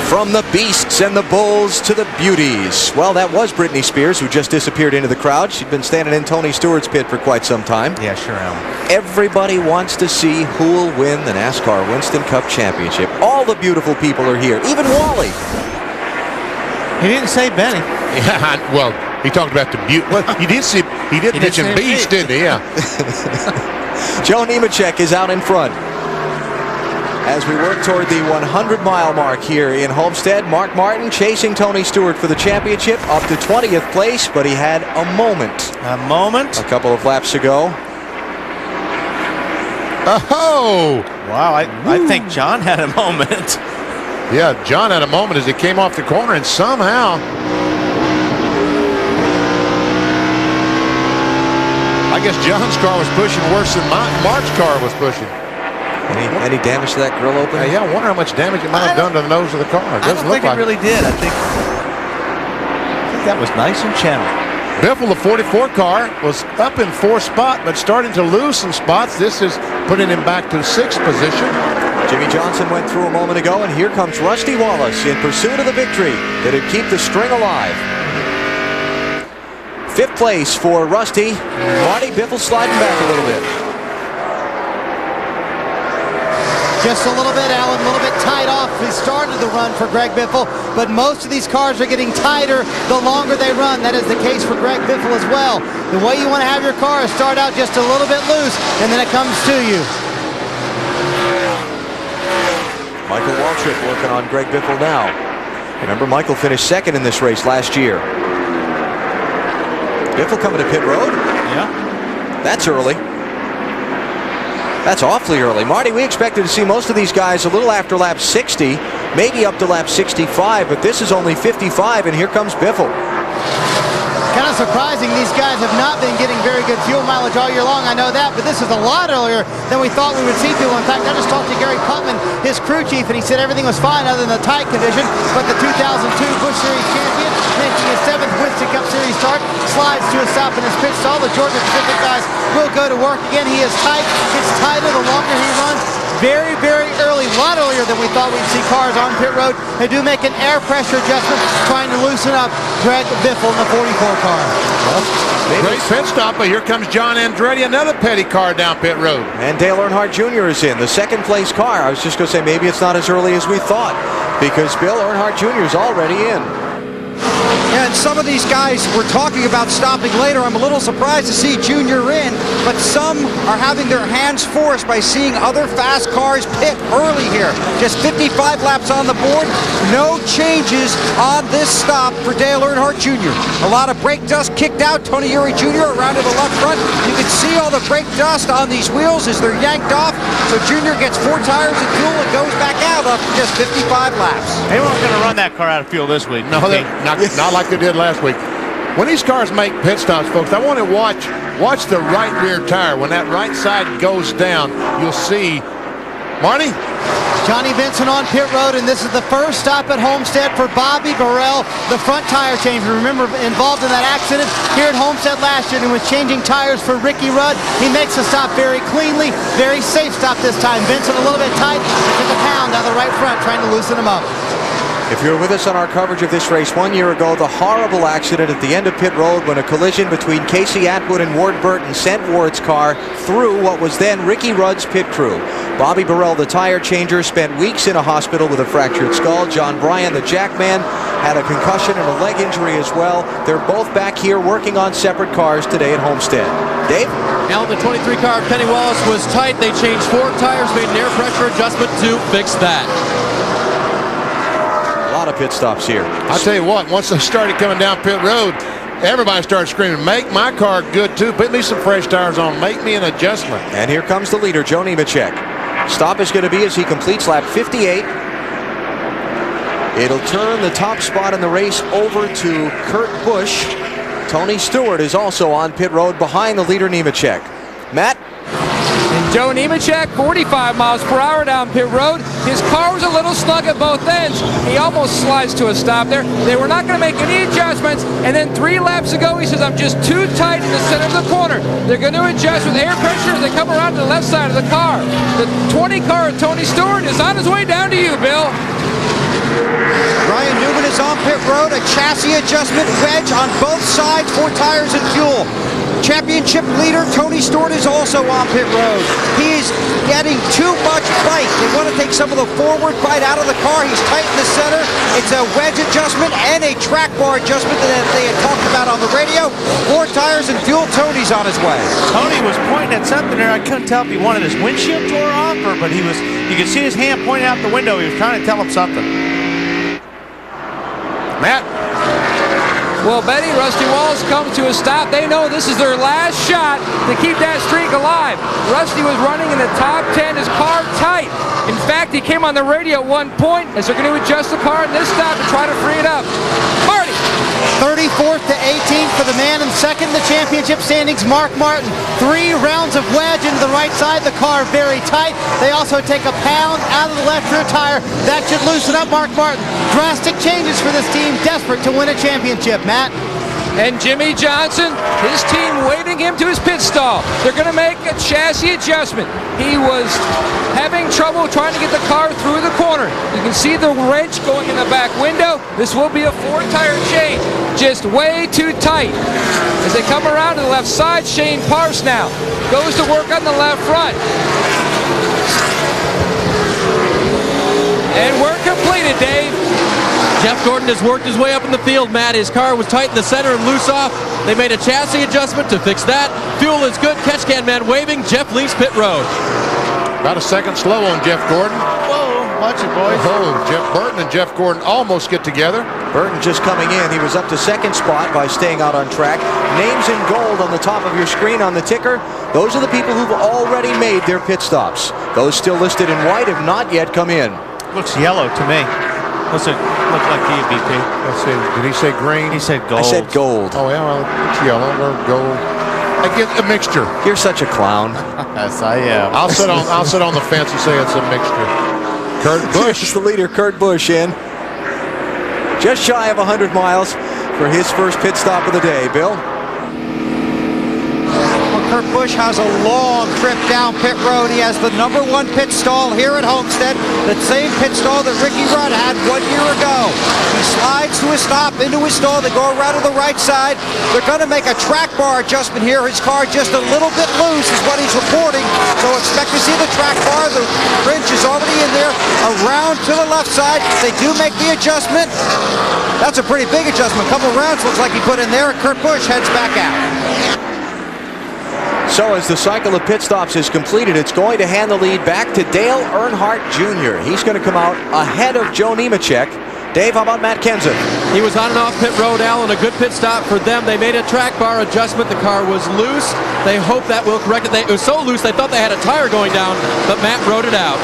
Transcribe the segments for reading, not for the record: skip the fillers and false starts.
From the beasts and the bulls to the beauties. Well, that was Britney Spears, who just disappeared into the crowd. She'd been standing in Tony Stewart's pit for quite some time. Yeah, sure am. Everybody wants to see who will win the NASCAR Winston Cup Championship. All the beautiful people are here, even Wally. He didn't say Benny. Yeah, well, he talked about the beauty. Well, he did mention beast, didn't he? Yeah. Joe Nemechek is out in front. As we work toward the 100-mile mark here in Homestead, Mark Martin chasing Tony Stewart for the championship, up to 20th place, but he had a moment. A moment? A couple of laps ago. Oh! Wow, I think John had a moment. Yeah, John had a moment as he came off the corner, and somehow... I guess John's car was pushing worse than Mark's car was pushing. Any damage to that grill opening? Yeah, I wonder how much damage it might have done to the nose of the car. I don't think it really did. I think that was nice and gentle. Biffle, the 44 car, was up in 4th spot, but starting to lose some spots. This is putting him back to 6th position. Jimmy Johnson went through a moment ago, and here comes Rusty Wallace in pursuit of the victory. Did it keep the string alive? 5th place for Rusty. Marty Biffle sliding back a little bit. Just a little bit, Alan, a little bit tight off. He started the run for Greg Biffle, but most of these cars are getting tighter the longer they run. That is the case for Greg Biffle as well. The way you want to have your car is start out just a little bit loose, and then it comes to you. Michael Waltrip working on Greg Biffle now. Remember, Michael finished 2nd in this race last year. Biffle coming to pit road? Yeah. That's early. That's awfully early. Marty, we expected to see most of these guys a little after lap 60, maybe up to lap 65, but this is only 55, and here comes Biffle. Kind of surprising, these guys have not been getting very good fuel mileage all year long, I know that, but this is a lot earlier than we thought we would see people. In fact, I just talked to Gary Putman, his crew chief, and he said everything was fine other than the tight condition, but the 2002 Busch Series champion, making his 7th Winston Cup Series start, slides to a stop in his pit stall. The Georgia Pacific guys will go to work again. He is tight, gets tighter the longer he runs. Very, very early, a lot earlier than we thought we'd see cars on pit road. They do make an air pressure adjustment, trying to loosen up Greg Biffle in the 44 car. Well, great pit stop, but here comes John Andretti, another petty car down pit road. And Dale Earnhardt Jr. is in, the 2nd place car. I was just going to say maybe it's not as early as we thought, because Bill Earnhardt Jr. is already in. And some of these guys were talking about stopping later. I'm a little surprised to see Junior in, but some are having their hands forced by seeing other fast cars pit early here. Just 55 laps on the board. No changes on this stop for Dale Earnhardt Jr. A lot of brake dust kicked out. Tony Eury Jr. around to the left front. You can see all the brake dust on these wheels as they're yanked off. So Junior gets 4 tires of fuel and goes back out after just 55 laps. They weren't going to run that car out of fuel this week. No, not like they did last week. When these cars make pit stops, folks, I want to watch the right rear tire. When that right side goes down, you'll see Marty. Johnny Benson on pit road, and this is the first stop at Homestead for Bobby Burrell, the front tire changer. Remember, involved in that accident here at Homestead last year, and was changing tires for Ricky Rudd. He makes the stop very cleanly, very safe stop this time. Benson a little bit tight, took a pound out of the right front, trying to loosen him up. If you were with us on our coverage of this race 1 year ago, the horrible accident at the end of pit road when a collision between Casey Atwood and Ward Burton sent Ward's car through what was then Ricky Rudd's pit crew. Bobby Burrell, the tire changer, spent weeks in a hospital with a fractured skull. John Bryan, the jackman, had a concussion and a leg injury as well. They're both back here working on separate cars today at Homestead. Dave? Now the 23 car, Kenny Wallace, was tight. They changed 4 tires, made an air pressure adjustment to fix that. A lot of pit stops here. I'll tell you what, once they started coming down pit road, everybody started screaming, make my car good too. Put me some fresh tires on. Make me an adjustment. And here comes the leader, Joe Nemechek. Stop is going to be as he completes lap 58. It'll turn the top spot in the race over to Kurt Busch. Tony Stewart is also on pit road behind the leader, Nemechek. Matt? And Joe Nemechek, 45 miles per hour down pit road. His car was a little snug at both ends. He almost slides to a stop there. They were not going to make any adjustments. And then 3 laps ago, he says, I'm just too tight in the center of the corner. They're going to adjust with air pressure as they come around to the left side of the car. The 20 car of Tony Stewart is on his way down to you, Bill. is on pit road. A chassis adjustment wedge on both sides, 4 tires and fuel. Championship leader Tony Stewart is also on pit road. He is getting too much bite. They want to take some of the forward bite out of the car. He's tight in the center. It's a wedge adjustment and a track bar adjustment that they had talked about on the radio. 4 tires and fuel. Tony's on his way. Tony was pointing at something there. I couldn't tell if he wanted his windshield tore off but you could see his hand pointing out the window. He was trying to tell him something. Matt. Well, Betty, Rusty Wallace comes to a stop. They know this is their last shot to keep that streak alive. Rusty was running in the top 10, his car tight. In fact, he came on the radio at one point as they're going to adjust the car in this stop to try to free it up. Marty! 34th to 18th for the man in second in the championship standings, Mark Martin. 3 rounds of wedge into the right side. The car very tight. They also take a pound out of the left rear tire. That should loosen up Mark Martin. Drastic changes for this team, desperate to win a championship, Matt. And Jimmy Johnson, his team waving him to his pit stall. They're going to make a chassis adjustment. He was having trouble trying to get the car through the corner. You can see the wrench going in the back window. This will be a 4-tire change, just way too tight. As they come around to the left side, Shane Parse now goes to work on the left front. And we're completed, Dave. Jeff Gordon has worked his way up in the field, Matt. His car was tight in the center and loose off. They made a chassis adjustment to fix that. Fuel is good. Catch can man waving. Jeff leaves pit road. About a second slow on Jeff Gordon. Whoa, watch it, boys. Oh, Jeff Burton and Jeff Gordon almost get together. Burton just coming in. He was up to second spot by staying out on track. Names in gold on the top of your screen on the ticker. Those are the people who've already made their pit stops. Those still listed in white have not yet come in. Looks yellow to me. Look like the BP. Let's see. Did he say green? He said gold. I said gold. Oh, yeah, well, it's yellow or gold. I get a mixture. You're such a clown. Yes, I am. I'll sit on the fence and say it's a mixture. Kurt Busch. Here's the leader, Kurt Busch, in. Just shy of 100 miles for his first pit stop of the day. Bill? Kurt Busch has a long trip down pit road. He has the #1 pit stall here at Homestead, the same pit stall that Ricky Rudd had 1 year ago. He slides to a stop into his stall. They go around to the right side. They're going to make a track bar adjustment here. His car just a little bit loose is what he's reporting. So expect to see the track bar. The wrench is already in there. Around to the left side. They do make the adjustment. That's a pretty big adjustment. A couple rounds looks like he put in there. Kurt Busch heads back out. So as the cycle of pit stops is completed, it's going to hand the lead back to Dale Earnhardt Jr. He's going to come out ahead of Joe Nemechek. Dave, how about Matt Kenseth? He was on and off pit road, Alan. A good pit stop for them. They made a track bar adjustment. The car was loose. They hope that will correct it. It was so loose they thought they had a tire going down, but Matt rode it out.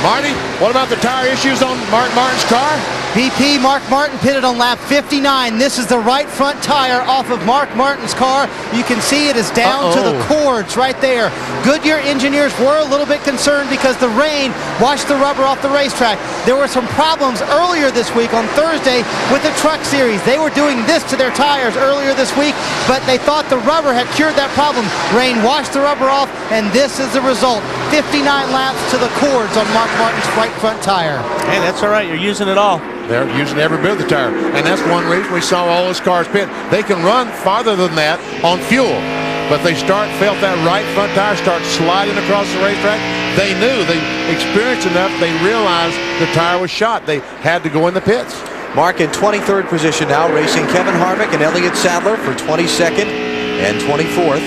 Marty, what about the tire issues on Mark Martin's car? BP, Mark Martin pitted on lap 59. This is the right front tire off of Mark Martin's car. You can see it is down to the cords right there. Goodyear engineers were a little bit concerned because the rain washed the rubber off the racetrack. There were some problems earlier this week on Thursday with the Truck Series. They were doing this to their tires earlier this week, but they thought the rubber had cured that problem. Rain washed the rubber off, and this is the result. 59 laps to the cords on Mark Martin's right front tire. Hey, that's all right. You're using it all. They're using every bit of the tire. And that's one reason we saw all those cars pit. They can run farther than that on fuel. But they felt that right front tire start sliding across the racetrack. They knew, they experienced enough, they realized the tire was shot. They had to go in the pits. Mark in 23rd position now, racing Kevin Harvick and Elliott Sadler for 22nd and 24th.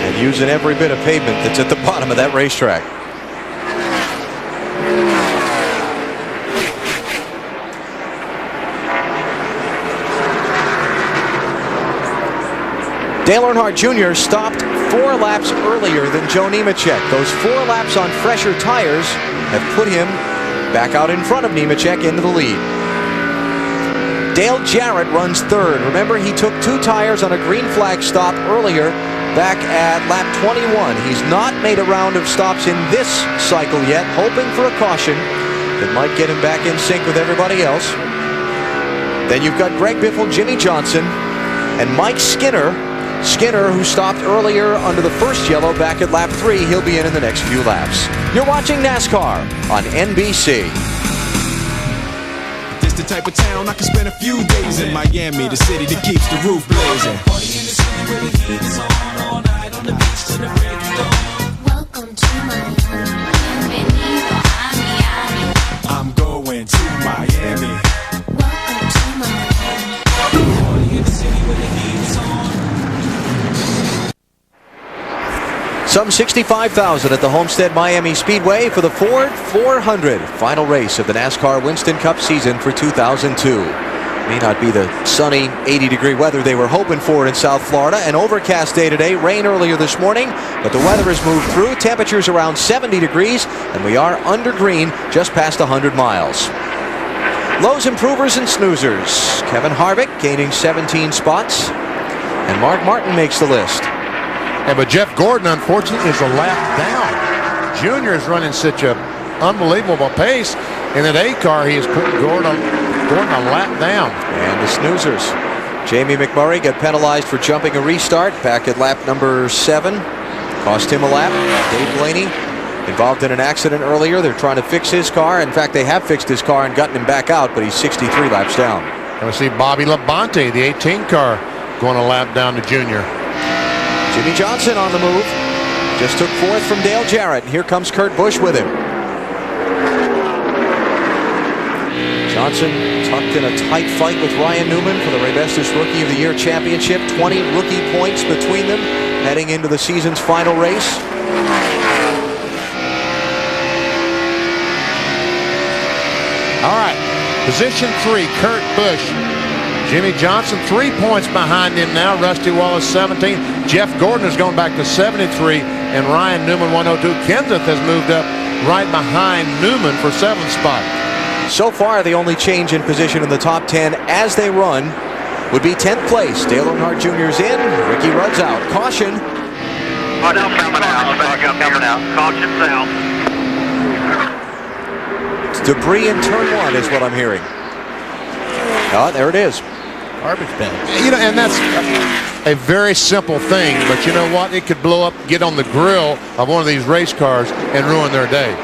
And using every bit of pavement that's at the bottom of that racetrack. Dale Earnhardt Jr. stopped 4 laps earlier than Joe Nemechek. Those 4 laps on fresher tires have put him back out in front of Nemechek into the lead. Dale Jarrett runs 3rd. Remember, he took 2 tires on a green flag stop earlier back at lap 21. He's not made a round of stops in this cycle yet, hoping for a caution that might get him back in sync with everybody else. Then you've got Greg Biffle, Jimmy Johnson, and Mike Skinner Skinner, who stopped earlier under the first yellow back at lap 3, he'll be in the next few laps. You're watching NASCAR on NBC. This the type of town I can spend a few days in Miami, the city that keeps the roof blazing. Welcome to Miami. I'm going to Miami. Welcome to Miami. Some 65,000 at the Homestead-Miami Speedway for the Ford 400. Final race of the NASCAR Winston Cup season for 2002. May not be the sunny 80-degree weather they were hoping for in South Florida. An overcast day today, rain earlier this morning, but the weather has moved through. Temperatures around 70 degrees, and we are under green just past 100 miles. Lows, improvers, and snoozers. Kevin Harvick gaining 17 spots, and Mark Martin makes the list. Yeah, but Jeff Gordon, unfortunately, is a lap down. Junior is running such an unbelievable pace. In that A car, he is putting Gordon a lap down. And the snoozers. Jamie McMurray got penalized for jumping a restart back at lap number 7. Cost him a lap. Dave Blaney involved in an accident earlier. They're trying to fix his car. In fact, they have fixed his car and gotten him back out, but he's 63 laps down. And we see Bobby Labonte, the 18 car, going a lap down to Junior. Jimmy Johnson on the move. Just took 4th from Dale Jarrett. Here comes Kurt Busch with him. Johnson tucked in a tight fight with Ryan Newman for the Raybestos Rookie of the Year Championship. 20 rookie points between them heading into the season's final race. All right, position 3, Kurt Busch. Jimmy Johnson 3 points behind him now. Rusty Wallace 17. Jeff Gordon has gone back to 73, and Ryan Newman 102. Kenseth has moved up right behind Newman for 7th spot. So far, the only change in position in the top 10 as they run would be 10th place. Dale Earnhardt Jr. is in. Ricky Rudd's out. Caution. Oh, no, coming out. Back up, coming out. Caution south. It's debris in turn 1 is what I'm hearing. Oh, there it is. Garbage bin. You know, and that's a very simple thing, but you know what? It could blow up, get on the grill of one of these race cars and ruin their day.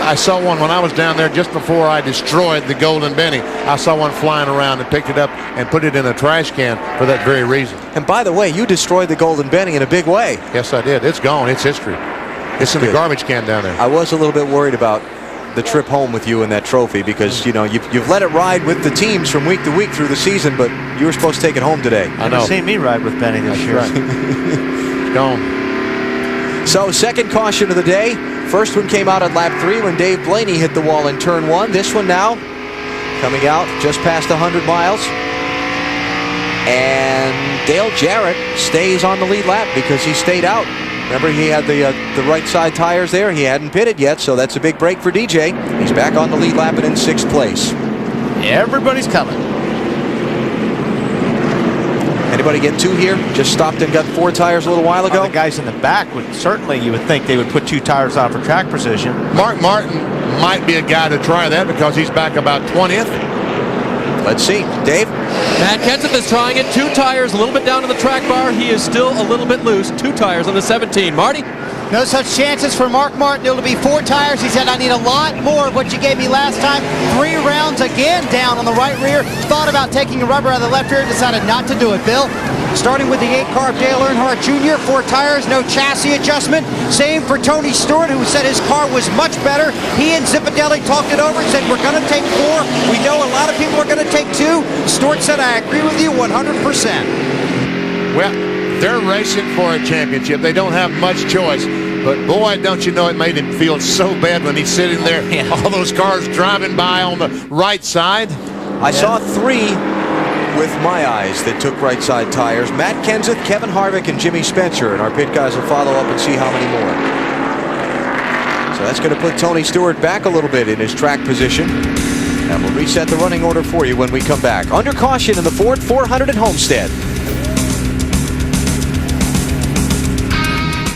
I saw one when I was down there just before I destroyed the Golden Benny. I saw one flying around and picked it up and put it in a trash can for that very reason. And by the way, you destroyed the Golden Benny in a big way. Yes, I did. It's gone. It's history. It's in the garbage can down there. I was a little bit worried about the trip home with you and that trophy because, you know, you've let it ride with the teams from week to week through the season, but you were supposed to take it home today. I know. You've seen me ride with Benny this year. Right. It's gone. So, second caution of the day. First one came out at lap 3 when Dave Blaney hit the wall in turn 1. This one now coming out just past 100 miles. And Dale Jarrett stays on the lead lap because he stayed out. Remember, he had the right side tires there. He hadn't pitted yet, so that's a big break for DJ. He's back on the lead lap and in 6th place. Everybody's coming. Anybody get 2 here? Just stopped and got 4 tires a little while ago? The guys in the back would certainly, you would think they would put 2 tires on for track precision. Mark Martin might be a guy to try that because he's back about 20th. Let's see. Dave? Matt Kenseth is trying it. 2 tires, a little bit down to the track bar. He is still a little bit loose. 2 tires on the 17. Marty? No such chances for Mark Martin. It'll be 4 tires. He said, I need a lot more of what you gave me last time. 3 rounds again down on the right rear. Thought about taking a rubber out of the left rear. Decided not to do it. Bill? Starting with the 8 car of Dale Earnhardt Jr., 4 tires, no chassis adjustment. Same for Tony Stewart, who said his car was much better. He and Zipadelli talked it over and said, we're going to take 4. We know a lot of people are going to take 2. Stewart said, I agree with you 100%. Well, they're racing for a championship. They don't have much choice. But boy, don't you know, it made him feel so bad when he's sitting there. Yeah. All those cars driving by on the right side. I saw 3 with my eyes that took right side tires. Matt Kenseth, Kevin Harvick, and Jimmy Spencer. And our pit guys will follow up and see how many more. So that's going to put Tony Stewart back a little bit in his track position. And we'll reset the running order for you when we come back. Under caution in the Ford 400 at Homestead.